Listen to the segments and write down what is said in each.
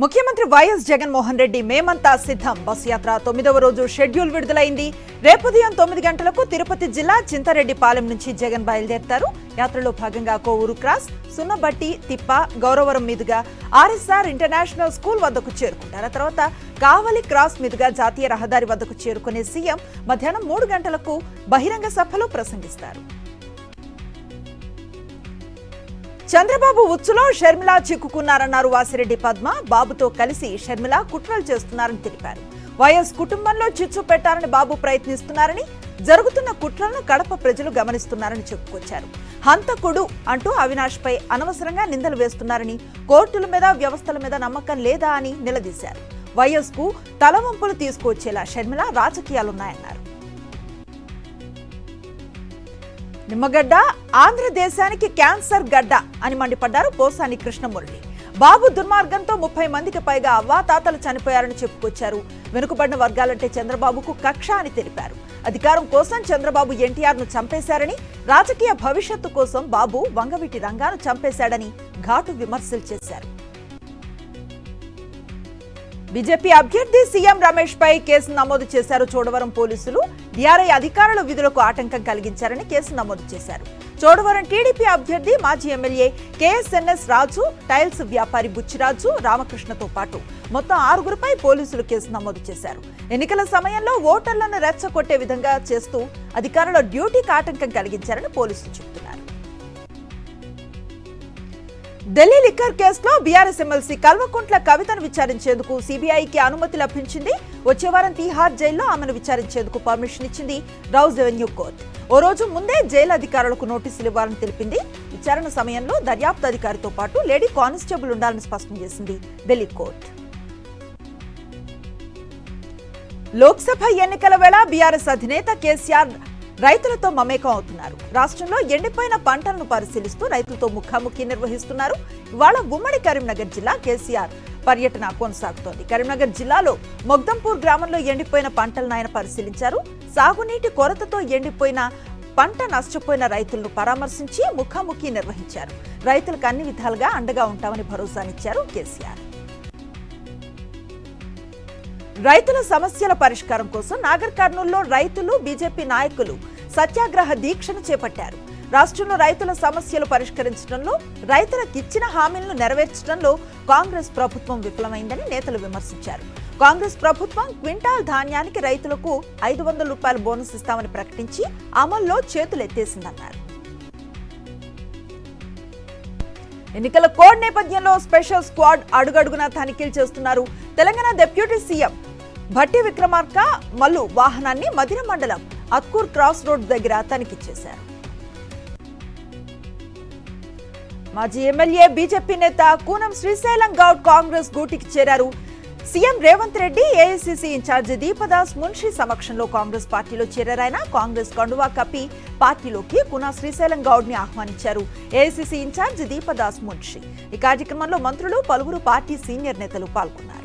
ముఖ్యమంత్రి వైఎస్ జగన్మోహన్ రెడ్డి మేమంతా సిద్ధం బస్ యాత్ర 9వ రోజు షెడ్యూల్ విడుదలైంది. రేపు ఉదయం 9 గంటలకు తిరుపతి జిల్లా చింతరెడ్డిపాలెం నుంచి జగన్ బయలుదేరతారు. యాత్రలో భాగంగా కోవూరు క్రాస్, సున్నబట్టి, తిప్ప, గౌరవరం మీదుగా ఆర్ఎస్ఆర్ ఇంటర్నేషనల్ స్కూల్ వద్దకు చేరుకుంటారు. ఆ తర్వాత కావలి క్రాస్ మీదుగా జాతీయ రహదారి వద్దకు చేరుకునే సీఎం మధ్యాహ్నం 3 గంటలకు బహిరంగ సభలో ప్రసంగిస్తారు. చంద్రబాబు ఉచ్చులో షర్మిల చిక్కుకున్నారన్నారు వాసిరెడ్డి పద్మ. బాబుతో కలిసి షర్మిల కుట్రలు చేస్తున్నారని తెలిపారు. వైఎస్ కుటుంబంలో చిచ్చు పెట్టారని బాబు ప్రయత్నిస్తున్నారని, జరుగుతున్న కుట్రలను కడప ప్రజలు గమనిస్తున్నారని చెప్పుకొచ్చారు. హంతకుడు అంటూ అవినాష్ పై అనవసరంగా నిందలు వేస్తున్నారని, కోర్టుల మీద వ్యవస్థల మీద నమ్మకం లేదా అని నిలదీశారు. వైఎస్ కు తలవంపులు తీసుకొచ్చేలా షర్మిల రాజకీయాలున్నాయన్నారు. నిమ్మగడ్డ ఆంధ్రదేశానికి క్యాన్సర్ గడ్డ అని మండిపడ్డారు పోసాని కృష్ణమురళి. బాబు దుర్మార్గంతో 30 మందికి పైగా అవ్వాతాతలు చనిపోయారని చెప్పుకొచ్చారు. వెనుకబడిన వర్గాలంటే చంద్రబాబుకు కక్ష అని తెలిపారు. అధికారం కోసం చంద్రబాబు ఎన్టీఆర్ ను చంపేశారని, రాజకీయ భవిష్యత్తు కోసం బాబు వంగవీటి రంగాను చంపేశాడని ఘాటు విమర్శలు చేశారు. బీజేపీ అభ్యర్థి సీఎం రమేష్ పై కేసు నమోదు చేశారు చోడవరం పోలీసులు. డీఆర్ఐ అధికారుల విధులకు ఆటంకం కలిగించారని కేసు నమోదు చేశారు. చోడవరం టీడీపీ అభ్యర్థి మాజీ ఎమ్మెల్యే కేఎస్ఎన్ఎస్ రాజు, టైల్స్ వ్యాపారి బుచ్చిరాజు, రామకృష్ణతో పాటు మొత్తం 6గురిపై పోలీసులు కేసు నమోదు చేశారు. ఎన్నికల సమయంలో ఓటర్లను రెచ్చగొట్టే విధంగా చేస్తూ అధికారుల డ్యూటీకి ఆటంకం కలిగించారని పోలీసులు చెబుతున్నారు. ఢిల్లీ లిక్కర్ కేసులో బీఆర్ఎస్ ఎమ్మెల్సీ కల్వకుంట్ల కవితను విచారించేందుకు సీబీఐకి అనుమతి లభించింది. వచ్చే వారం తీహార్ జైల్లో ఆమెను విచారించేందుకు పర్మిషన్ ఇచ్చింది రౌజ్ రెవెన్యూ కోర్టు. ఓ రోజు ముందే జైలు అధికారులకు నోటీసులు ఇవ్వాలని తెలిపింది. విచారణ సమయంలో దర్యాప్తు అధికారితో పాటు లేడీ కానిస్టేబుల్ ఉండాలని స్పష్టం చేసింది ఢిల్లీ కోర్టు. లోక్సభ ఎన్నికల వేళ బీఆర్ఎస్ అధినేత కేసీఆర్ రైతులతో మమేకం అవుతున్నారు. రాష్ట్రంలో ఎండిపోయిన పంటలను పరిశీలిస్తూ రైతులతో ముఖాముఖి నిర్వహిస్తున్నారు. ఇవాళ ఉమ్మడి కరీంనగర్ జిల్లా కేసీఆర్ పర్యటన కొనసాగుతోంది. కరీంనగర్ జిల్లాలో మొగ్దంపూర్ గ్రామంలో ఎండిపోయిన పంటలను ఆయన పరిశీలించారు. సాగునీటి కొరతతో ఎండిపోయిన పంట నష్టపోయిన రైతులను పరామర్శించి ముఖాముఖి నిర్వహించారు. రైతులకు అన్ని విధాలుగా అండగా ఉంటామని భరోసానిచ్చారు కేసీఆర్. రైతుల సమస్యల పరిష్కారం కోసం నాగర్ కర్నూలులో రైతులు, బీజేపీ నాయకులు సత్యాగ్రహ దీక్షను చేపట్టారు. రాష్ట్రంలో రైతుల సమస్యలు పరిష్కరించడంలో, రైతులకు ఇచ్చిన హామీలను నెరవేర్చడంలో కాంగ్రెస్ ప్రభుత్వం విఫలమైందని నేతలు విమర్శించారు. కాంగ్రెస్ ప్రభుత్వం క్వింటాల్ ధాన్యానికి రైతులకు 500 రూపాయల బోనస్ ఇస్తామని ప్రకటించి అమల్లో చేతులెత్తేసిందన్నారు. ఎన్నికల కోడ్ నేపథ్యంలో స్పెషల్ స్క్వాడ్ అడుగడుగునా తనిఖీలు చేస్తున్నారు. తెలంగాణ డిప్యూటీ సీఎం భట్టి విక్రమార్క మల్లు వాహనాన్ని మదిర మండలం అత్కూర్ క్రాస్ రోడ్ దగ్గర తనిఖీ చేశారు. మాజీ ఎమ్మెల్యే బీజేపీ నేత కూనం శ్రీశైలం గౌడ్ కాంగ్రెస్ గూటికి చేరారు. CM Revanth Reddy, AICC in charge Deepadas Munshi సమక్షంలో కాంగ్రెస్ పార్టీలో చేరారాయన. కాంగ్రెస్ కండువా కప్పి పార్టీలోకి కూన శ్రీశైలం గౌడ్ ని ఆహ్వానించారు ఏఐసీసీ ఇన్ఛార్జి దీపదాస్ మున్షి. ఈ కార్యక్రమంలో మంత్రులు, పలువురు పార్టీ సీనియర్ నేతలు పాల్గొన్నారు.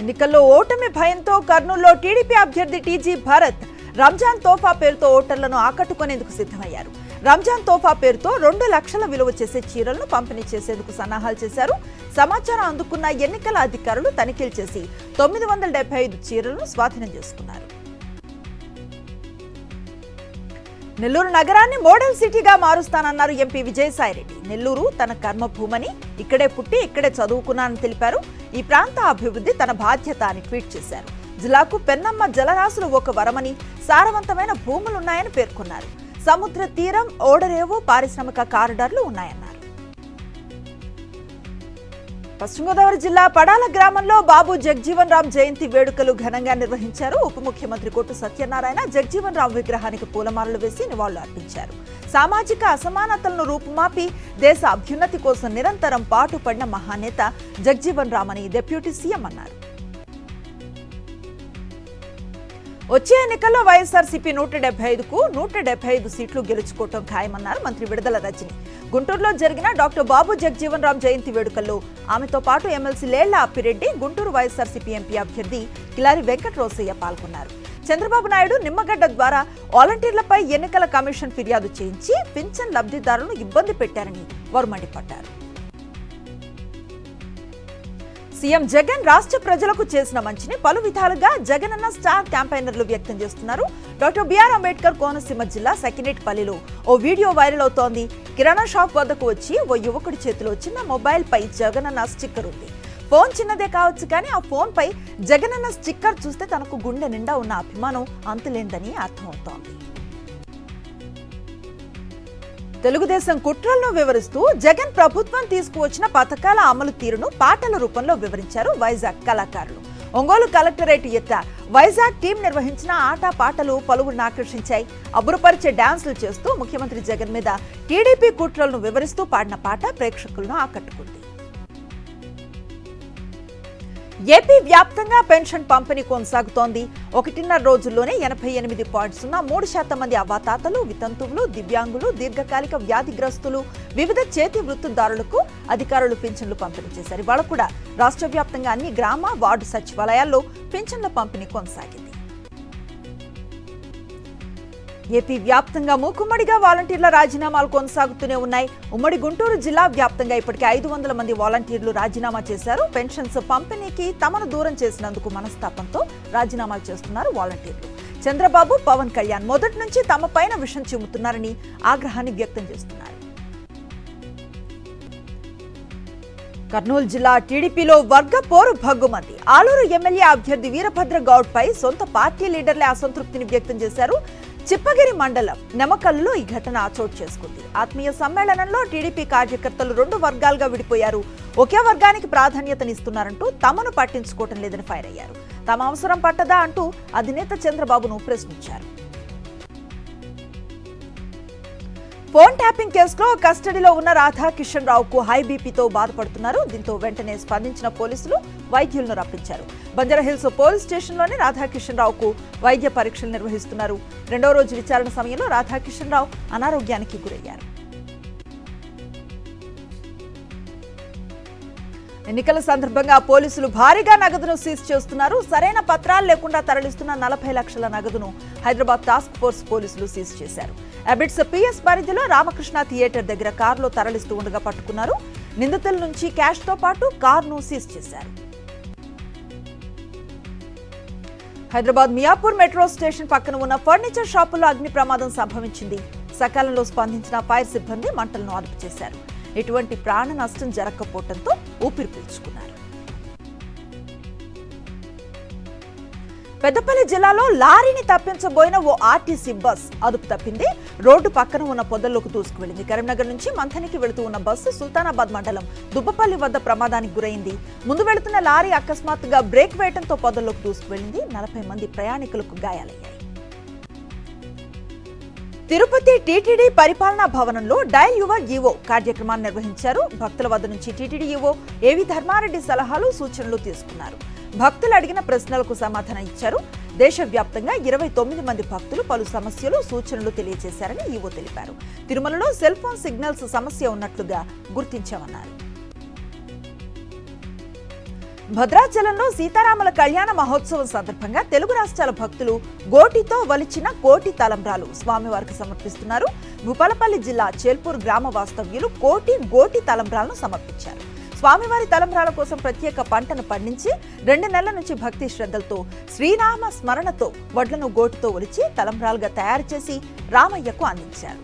ఎన్నికల్లో ఓటమి భయంతో కర్నూలులో టీడీపీ అభ్యర్థి టీజీ భరత్ రంజాన్ తోఫా పేరుతో ఓటర్లను ఆకట్టుకునేందుకు సిద్ధమయ్యారు. రంజాన్ తోఫా పేరుతో 2 లక్షల విలువ చేసే చీరలను పంపిణీ చేసేందుకు సన్నాహాలు చేశారు. సమాచారం అందుకున్న ఎన్నికల అధికారులు తనిఖీలు చేసి 975 చీరలను స్వాధీనం చేసుకున్నారు. నెల్లూరు నగరాన్ని మోడల్ సిటీగా మారుస్తానన్నారు ఎంపీ విజయసాయిరెడ్డి. నెల్లూరు తన కర్మభూమని, ఇక్కడే పుట్టి ఇక్కడే చదువుకున్నానని తెలిపారు. ఈ ప్రాంత అభివృద్ధి తన బాధ్యత అని ట్వీట్ చేశారు. జిల్లాకు పెన్నమ్మ జలరాశులు ఒక వరమని, సారవంతమైన భూములున్నాయని పేర్కొన్నారు. సముద్ర తీరం, ఓడరేవు, పారిశ్రామిక కారిడార్లు ఉన్నాయన్నారు. పశ్చిమ గోదావరి జిల్లా పడాల గ్రామంలో బాబు జగజీవన్ రామ్ జయంతి వేడుకలు ఘనంగా నిర్వహించారు. ఉప ముఖ్యమంత్రి కొట్టు సత్యనారాయణ జగజీవన్ రామ్ విగ్రహానికి పూలమాలలు వేసి నివాళులు అర్పించారు. సామాజిక అసమానతలను రూపుమాపి దేశ అభ్యున్నతి కోసం నిరంతరం పాటుపడిన మహానేత జగజీవన్ రామ్ అని డిప్యూటీ సీఎం అన్నారు. వచ్చే ఎన్నికల్లో వైఎస్ఆర్సీపీ 175కు 175 సీట్లు గెలుచుకోవటం ఖాయమన్నారు మంత్రి విడుదల రజని. గుంటూరులో జరిగిన డాక్టర్ బాబు జగజీవన్ రామ్ జయంతి వేడుకల్లో ఆమెతో పాటు ఎమ్మెల్సీ లేళ్ల అప్పిరెడ్డి, గుంటూరు వైఎస్ఆర్సీపీ ఎంపీ అభ్యర్థి కిలారి వెంకట రోసయ్య పాల్గొన్నారు. చంద్రబాబు నాయుడు నిమ్మగడ్డ ద్వారా వాలంటీర్లపై ఎన్నికల కమిషన్ ఫిర్యాదు చేయించి పింఛన్ లబ్ధిదారులను ఇబ్బంది పెట్టారని వారు మండిపడ్డారు. సీఎం జగన్ రాష్ట్ర ప్రజలకు చేసిన మంచిని పలు విధాలుగా జగనన్న స్టార్ క్యాంపెయినర్లు వ్యక్తం చేస్తున్నారు. డాక్టర్ బిఆర్ అంబేద్కర్ కోనసీమ జిల్లా సకినేట్పల్లిలో ఓ వీడియో వైరల్ అవుతోంది. కిరాణా షాప్ వద్దకు వచ్చి ఓ యువకుడి చేతిలో చిన్న మొబైల్ పై జగనన్న స్టిక్కర్ ఉంది. ఫోన్ చిన్నదే కావచ్చు, కానీ ఆ ఫోన్ పై జగనన్న స్టిక్కర్ చూస్తే తనకు గుండె నిండా ఉన్న అభిమానం అంతులేందని అర్థమవుతోంది. తెలుగుదేశం కుట్రలను వివరిస్తూ జగన్ ప్రభుత్వం తీసుకువచ్చిన పథకాల అమలు తీరును పాటల రూపంలో వివరించారు వైజాగ్ కళాకారులు. ఒంగోలు కలెక్టరేట్ ఎత్త వైజాగ్ టీం నిర్వహించిన ఆట పాటలు పలువురిని ఆకర్షించాయి. అబ్బురపరిచే డాన్సులు చేస్తూ ముఖ్యమంత్రి జగన్ మీద టీడీపీ కుట్రలను వివరిస్తూ పాడిన పాట ప్రేక్షకులను ఆకట్టుకుంది. ఏపీ వ్యాప్తంగా పెన్షన్ పంపిణీ కొనసాగుతోంది. 1.5 రోజుల్లోనే 88.03% మంది అవ్వాతాతలు, వితంతువులు, దివ్యాంగులు, దీర్ఘకాలిక వ్యాధిగ్రస్తులు, వివిధ చేతి వృత్తిదారులకు అధికారులు పింఛన్లు పంపిణీ చేశారు. ఇవాళ కూడా రాష్ట్ర వ్యాప్తంగా అన్ని గ్రామ, వార్డు సచివాలయాల్లో పింఛన్ల పంపిణీ కొనసాగింది. ఏపీ వ్యాప్తంగా మూకుమ్మడిగా వాలంటీర్ల రాజీనామాలు కొనసాగుతూనే ఉన్నాయి. ఉమ్మడి గుంటూరు జిల్లా వ్యాప్తంగా ఇప్పటికే 500 మంది వాలంటీర్లు రాజీనామా చేశారు. పెన్షన్స్ పంపిణీకి తమను దూరం చేసినందుకు మనస్తాపంతో రాజీనామాలు చేస్తున్నారు వాలంటీర్లు. చంద్రబాబు, పవన్ కళ్యాణ్ మొదటి నుంచి తమ పైన విషం చిమ్ముతున్నారని ఆగ్రహాన్ని వ్యక్తం చేస్తున్నారు. కర్నూలు జిల్లా టీడీపీలో వర్గ పోరు భగ్గుమంది. ఆలూరు ఎమ్మెల్యే అభ్యర్థి వీరభద్ర గౌడ్ పై సొంత పార్టీ లీడర్లే అసంతృప్తిని వ్యక్తం చేశారు. చిప్పగిరి మండలం నెమకల్లో ఈ ఘటన చోటు చేసుకుంది. ఆత్మీయ సమ్మేళనంలో టీడీపీ కార్యకర్తలు 2 వర్గాలుగా విడిపోయారు. ఒకే వర్గానికి ప్రాధాన్యతనిస్తున్నారంటూ తమను పట్టించుకోవటం లేదని ఫైర్ అయ్యారు. తమ అవసరం పట్టదా అంటూ అధినేత చంద్రబాబును ప్రశ్నించారు. ఫోన్ ట్యాపింగ్ కేసులో కస్టడీలో ఉన్న రాధాకిషన్ రావుకు హై బీపీతో బాధపడుతున్నారు. దీంతో వెంటనే స్పందించిన పోలీసులు వైద్యులను రప్పించారు. బంజారాహిల్స్ పోలీస్ స్టేషన్లోనే రాధాకిషన్ రావుకు వైద్య పరీక్షలు నిర్వహిస్తున్నారు. 2వ రోజు విచారణ సమయంలో రాధాకిషన్ రావు అనారోగ్యానికి గురయ్యారు. ఎన్నికల సందర్భంగా పోలీసులు భారీగా నగదును సీజ్ చేస్తున్నారు. సరైన పత్రాలు లేకుండా తరలిస్తున్న 40 లక్షల నగదును హైదరాబాద్ టాస్క్ ఫోర్స్ పోలీసులు సీజ్ చేశారు. అబిట్స్ పిఎస్ పరిధిలో రామకృష్ణ థియేటర్ దగ్గర కారులో తరలిస్తూ ఉండగా పట్టుకున్నారు. నిందితుల నుంచి క్యాష్ తో పాటు కారును సీజ్ చేశారు. హైదరాబాద్ మియాపూర్ మెట్రో స్టేషన్ పక్కన ఉన్న ఫర్నిచర్ షాపుల్లో అగ్ని ప్రమాదం సంభవించింది. సకాలంలో స్పందించిన ఫైర్ సిబ్బంది మంటలను అదుపు చేశారు. ఎటువంటి ప్రాణ నష్టం జరగకపోవడంతో ఊపిరి పీల్చుకున్నారు. పెద్దపల్లి జిల్లాలో లారీని తప్పించబోయిన ఓ ఆర్టీసీ బస్ అదుపు తప్పింది. రోడ్డు పక్కన ఉన్న పొదల్లోకి దూసుకువెళ్లింది. కరీంనగర్ నుంచి మంథనికి వెళుతూ ఉన్న బస్సు సుల్తానాబాద్ మండలం దుబ్బపల్లి వద్ద ప్రమాదానికి గురైంది. ముందు వెళుతున్న లారీ అకస్మాత్తుగా బ్రేక్ వేయడంతో పొదల్లోకి దూసుకువెళ్లింది. 40 మంది ప్రయాణికులకు గాయాలయ్యాయి. తిరుపతి టీటీడీ పరిపాలనా భవనంలో డయల్ యువర్ ఈవో కార్యక్రమాన్ని నిర్వహించారు. భక్తుల వద్ద నుంచి టీటీడీ ఈవో ఏవి ధర్మారెడ్డి సలహాలు, సూచనలు తీసుకున్నారు. భక్తులు అడిగిన ప్రశ్నలకు సమాధానం ఇచ్చారు. దేశవ్యాప్తంగా 29 మంది భక్తులు పలు సమస్యలు, సూచనలు తెలియజేశారని ఈవో తెలిపారు. తిరుమలలో సెల్ ఫోన్ సిగ్నల్స్ సమస్య ఉన్నట్లుగా గుర్తించామన్నారు. భద్రాచలంలో సీతారాముల కళ్యాణ మహోత్సవం సందర్భంగా తెలుగు రాష్ట్రాల భక్తులు గోటితో వలిచిన కోటి తలంబ్రాలు స్వామివారికి సమర్పిస్తున్నారు. భూపాలపల్లి జిల్లా చేల్పూర్ గ్రామ వాస్తవ్యులు గోటి తలంబ్రాలను సమర్పించారు. స్వామివారి తలంబ్రాల కోసం ప్రత్యేక పంటను పండించి 2 నెలల నుంచి భక్తి శ్రద్ధలతో శ్రీరామ స్మరణతో వడ్లను గోటితో ఒలిచి తలంబ్రాలుగా తయారు చేసి రామయ్యకు అందించారు.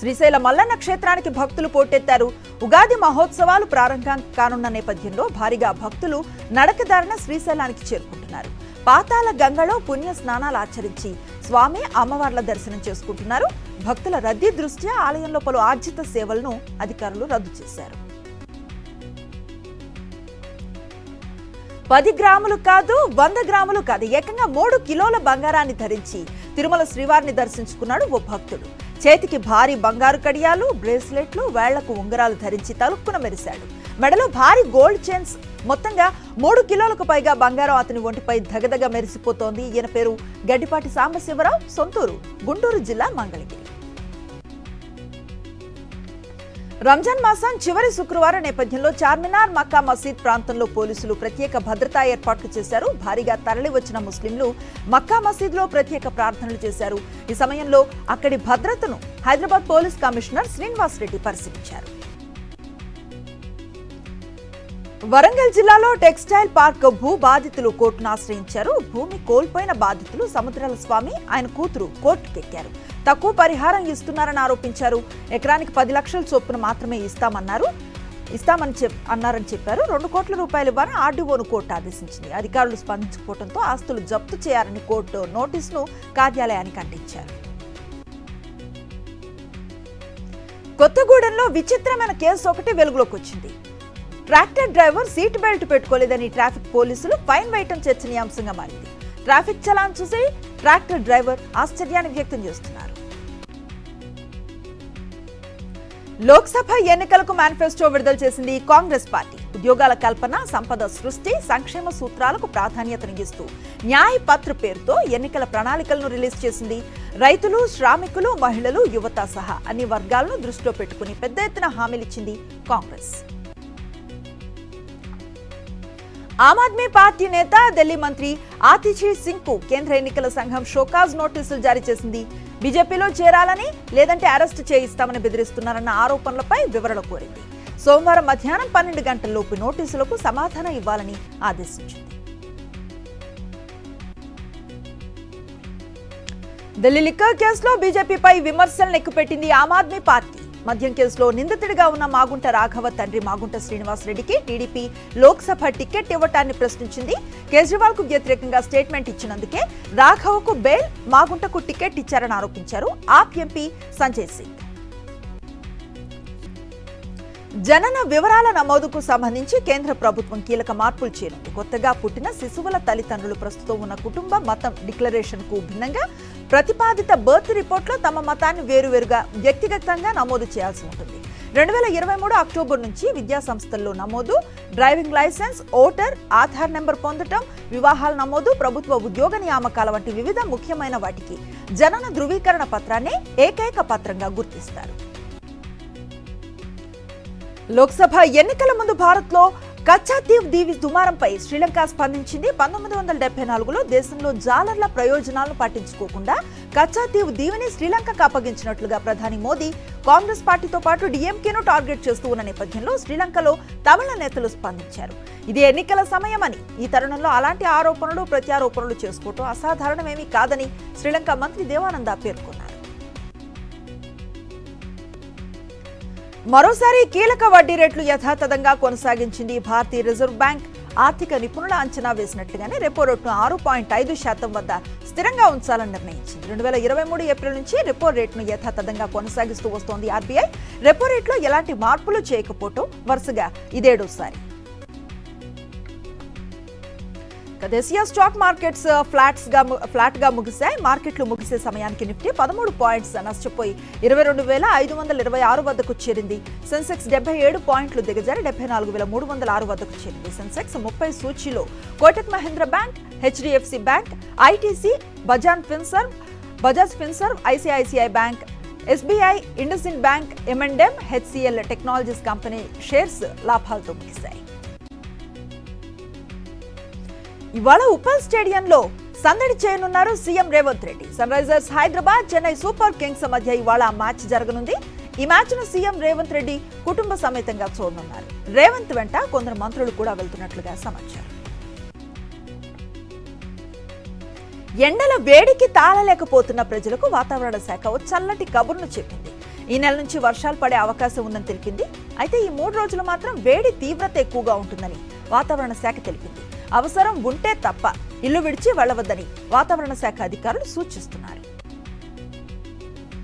శ్రీశైల మల్లన్న క్షేత్రానికి భక్తులు పోటెత్తారు. ఉగాది మహోత్సవాలు ప్రారంభం కానున్న నేపథ్యంలో భారీగా భక్తులు నడకదారిన శ్రీశైలానికి చేరుకుంటున్నారు. పాతాళ గంగలో పుణ్య స్నానాలు ఆచరించి స్వామి, అమ్మవార్ల దర్శనం చేసుకుంటున్నారు. భక్తుల రద్దీ దృష్ట్యా ఆలయంలో పలు ఆర్జిత సేవలను అధికారులు రద్దు చేశారు. 10 గ్రాములు కాదు, 100 గ్రాములు కాదు, ఏకంగా 3 కిలోల బంగారాన్ని ధరించి తిరుమల శ్రీవారిని దర్శించుకున్నాడు ఓ భక్తుడు. చేతికి భారీ బంగారు కడియాలు, బ్రేస్లెట్లు, వేళ్లకు ఉంగరాలు ధరించి తలుక్కున మెరిశాడు. మెడలో భారీ గోల్డ్ చైన్స్. మొత్తంగా 3 కిలోలకు పైగా బంగారం అతని ఒంటిపై దగదగ మెరిసిపోతోంది. ఈయన పేరు గడ్డిపాటి సాంబశివరావు, సొంతూరు గుంటూరు జిల్లా మంగళగిరి. రంజాన్ మాసం చివరి శుక్రవారం నేపథ్యంలో చార్మినార్, మక్కా మసీద్ ప్రాంతంలో పోలీసులు ప్రత్యేక భద్రతా ఏర్పాట్లు చేశారు. భారీగా తరలి వచ్చిన ముస్లింలు మక్కా మసీద్లో ప్రత్యేక ప్రార్థనలు చేశారు. ఈ సమయంలో అక్కడి భద్రతను హైదరాబాద్ పోలీస్ కమిషనర్ శ్రీనివాస్ రెడ్డి పరిశీలించారు. వరంగల్ జిల్లాలో టెక్స్టైల్ పార్క్ భూ బాధితులు కోర్టును ఆశ్రయించారు. భూమి కోల్పోయిన బాధితులు సముద్రాల స్వామి, ఆయన కూతురు కోర్టుకెక్కారు. తక్కువ పరిహారం ఇస్తున్నారని ఆరోపించారు. ఎకరానికి 10 లక్షల చొప్పున మాత్రమే అన్నారని చెప్పారు. 2 కోట్ల రూపాయలు ఇవ్వాలని ఆర్డీఓను కోర్టు ఆదేశించింది. అధికారులు స్పందించకపోవడంతో ఆస్తులు జప్తు చేయాలని కోర్టు నోటీసును కార్యాలయానికి అంటించారు. కొత్తగూడెంలో విచిత్రమైన కేసు ఒకటి వెలుగులోకి వచ్చింది. ట్రాక్టర్ డ్రైవర్ సీట్ బెల్ట్ పెట్టుకోలేదని ట్రాఫిక్ పోలీసులు ఫైన్ వేయటం చర్చనీయాంశంగా మారింది. ట్రాఫిక్ చలాన్ చూసి ట్రాక్టర్ డ్రైవర్ ఆశ్చర్యాన్ని వ్యక్తం చేస్తున్నారు. లోక్సభ ఎన్నికలకు మేనిఫెస్టో విడుదల చేసింది కాంగ్రెస్ పార్టీ. ఉద్యోగాల కల్పన, సంపద సృష్టి, సంక్షేమ సూత్రాలకు ప్రాధాన్యతనిస్తూ న్యాయ పత్ర పేరుతో ఎన్నికల ప్రణాళికలను రిలీజ్ చేసింది. రైతులు, శ్రామికులు, మహిళలు, యువత సహా అన్ని వర్గాలను దృష్టిలో పెట్టుకుని పెద్ద ఎత్తున హామీలిచ్చింది కాంగ్రెస్. ఆమ్ ఆద్మీ పార్టీ నేత, ఢిల్లీ మంత్రి ఆతిషీ సింగ్ కు కేంద్ర ఎన్నికల సంఘం షోకాజ్ నోటీసులు జారీ చేసింది. బీజేపీలో చేరాలని లేదంటే అరెస్టు చేయిస్తామని బెదిరిస్తున్నారన్న ఆరోపణలపై వివరణ కోరింది. సోమవారం మధ్యాహ్నం 12 గంటల్లోపు నోటీసులకు సమాధానం ఇవ్వాలని ఆదేశించింది. ఢిల్లీ లిక్కర్ కేసులో బీజేపీపై విమర్శలను ఎక్కుపెట్టింది ఆమ్ ఆద్మీ పార్టీ. మద్యం కేసులో నిందితుడిగా ఉన్న మాగుంట రాఘవ తండ్రి మాగుంట శ్రీనివాస్ రెడ్డికి టీడీపీ లోక్సభ టికెట్ ఇవ్వటాన్ని ప్రశ్నించింది. కేజ్రీవాల్ కు వ్యతిరేకంగా స్టేట్మెంట్ ఇచ్చినందుకే రాఘవకు బెయిల్, మాగుంటకు టికెట్ ఇచ్చారని ఆరోపించారు ఆప్ ఎంపీ సంజయ్ సింగ్. జనన వివరాల నమోదుకు సంబంధించి కేంద్ర ప్రభుత్వం కీలక మార్పులు చేయనుంది. కొత్తగా పుట్టిన శిశువుల తల్లిదండ్రులు ప్రస్తుతం ఉన్న కుటుంబ మతం డిక్లరేషన్ కు భిన్నంగా ప్రతిపాదిత బర్త్ రిపోర్ట్లో తమ మతాన్ని వేరువేరుగా వ్యక్తిగతంగా నమోదు చేయాల్సి ఉంటుంది. 2023 అక్టోబర్ నుంచి విద్యా సంస్థల్లో నమోదు, driving licence, voter, Aadhaar number పొందటం, వివాహాల నమోదు, ప్రభుత్వ ఉద్యోగ నియామకాల వంటి వివిధ ముఖ్యమైన వాటికి జనన ధృవీకరణ పత్రాన్ని ఏకైక పత్రంగా గుర్తిస్తారు. లోక్సభ ఎన్నికల ముందు భారత్లో కచ్చాతీవ్ దీవి దుమారంపై శ్రీలంక స్పందించింది. 1974లో దేశంలో జాలర్ల ప్రయోజనాలను పట్టించుకోకుండా కచ్చాతీవ్ దీవిని శ్రీలంకకు అప్పగించినట్లుగా ప్రధాని మోదీ కాంగ్రెస్ పార్టీతో పాటు డీఎంకేను టార్గెట్ చేస్తూ ఉన్న నేపథ్యంలో శ్రీలంకలో తమిళ నేతలు స్పందించారు. ఇది ఎన్నికల సమయమని, ఈ తరుణంలో అలాంటి ఆరోపణలు, ప్రత్యారోపణలు చేసుకోవటం అసాధారణమేమీ కాదని శ్రీలంక మంత్రి దేవానంద పేర్కొన్నారు. మరోసారి కీలక వడ్డీ రేట్లు యథాతథంగా కొనసాగించింది భారతీయ రిజర్వ్ బ్యాంక్. ఆర్థిక నిపుణుల అంచనా వేసినట్లుగానే రెపో రేటును 6.5% వద్ద స్థిరంగా ఉంచాలని నిర్ణయించింది. 2023 ఏప్రిల్ నుంచి రెపో రేటును యథాతథంగా కొనసాగిస్తూ వస్తోంది ఆర్బీఐ. రెపో రేట్లో ఎలాంటి మార్పులు చేయకపోవటం వరుసగా ఇదేడోసారి. దేశీయ స్టాక్ మార్కెట్స్ ఫ్లాట్ గా ముగిశాయి. మార్కెట్లు ముగిసే సమయానికి నిఫ్టీ 13 పాయింట్స్ నష్టపోయి 22,526 వద్దకు చేరింది. సెన్సెక్స్ 77 పాయింట్లు దిగజారి 74,306 వద్దకు చేరింది. సెన్సెక్స్ 30 సూచీలో Kotak Mahindra Bank, HDFC Bank, ITC, Bajaj Finserv, ICICI Bank, SBI, IndusInd Bank, M&M, HCL Technologies company shares లాభాలతో ముగిశాయి. ఇవాళ ఉప్పల్ స్టేడియంలో సందడి చేయనున్నారు CM Revanth Reddy. Sunrisers Hyderabad, Chennai Super Kings మధ్య ఇవాళ మ్యాచ్ జరగనుంది. ఈ మ్యాచ్ ను సీఎం రేవంత్ రెడ్డి కుటుంబ సమేతంగా చూడనున్నారు. రేవంత్ వెంట కొందరు మంత్రులు కూడా వెళ్తున్నట్లుగా సమాచారం. ఎండల వేడికి తాళలేకపోతున్న ప్రజలకు వాతావరణ శాఖ ఓ చల్లటి కబుర్ను చెప్పింది. ఈ నెల నుంచి వర్షాలు పడే అవకాశం ఉందని తెలిపింది. అయితే ఈ 3 రోజులు మాత్రం వేడి తీవ్రత ఎక్కువగా ఉంటుందని వాతావరణ శాఖ తెలిపింది. అవసరం ఉంటే తప్ప ఇల్లు విడిచి వెళ్లవద్దని వాతావరణ శాఖ అధికారులు సూచిస్తున్నారు.